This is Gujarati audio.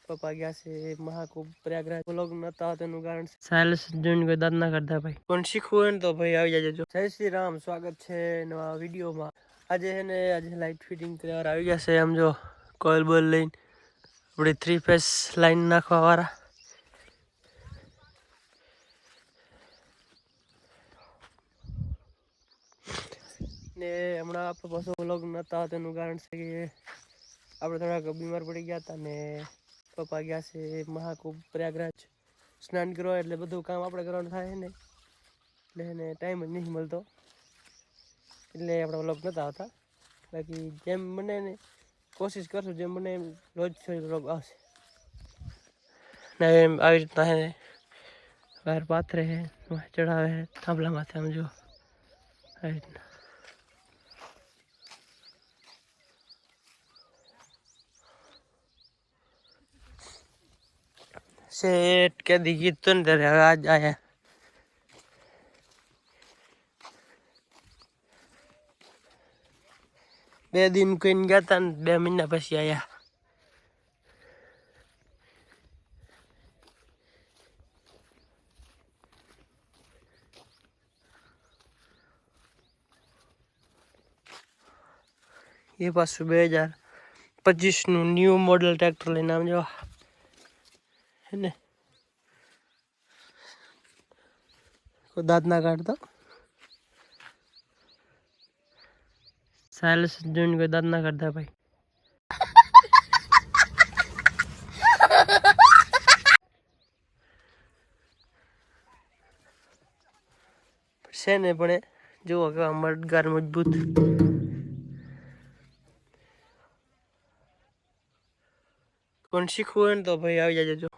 પપ્પા ગયા છે મહાકુંભ પ્રયાગરાજ વ્લોગ નતા તેનું કારણ સાયલેન્સ જોઈને કોઈ દાદ ના કરતા ભાઈ પણ શીખવું હોય ને તો ભાઈ આવી જજો જય શ્રી રામ સ્વાગત છે નવા વિડીયોમાં આજે છે ને આજે લાઇટ ફિટિંગ કરવા આવી ગયા છે આમ જો કોઇલ બોલ લઈને આપણે 3 ફેસ લાઈન નાખવા વાળા ને હમણાં આપણે પાછો વ્લોગ નતા તેનું કારણ છે કે આપણે થોડાક બીમાર પડી ગયા હતા ને પપ્પા ગયા છે મહાકુંભ પ્રયાગરાજ સ્નાન કરવા એટલે બધું કામ આપણે કરવાનું થાય ને એટલે એને ટાઈમ જ નથી મળતો એટલે આપણે વ્લોગ નતા આવતા બાકી જેમ બને ને કોશિશ કરશું જેમ બને એમ રોજ વ્લોગ આવશે ને એમ આવી રીતના હે બહાર પાથરે છે ચડાવે છે થાંભલા માથે આમ જો આવી રીતના सेठ के दिखी तो नहीं आज आया बे दिन कोई गया था 2 महीना पछी आया ये पास 2025 નું ન્યુ મોડલ ટ્રેક્ટર લઈને આમ જો હે ને કોઈ દાંત ના કાઢતો સાયલેન્સ જોઈને કોઈ દાંત ના કાઢતા ભાઈ છે ને પણ જુઓ કેવા મડગાર મજબૂત પણ શીખવું હોય ને તો ભાઈ આવી જજો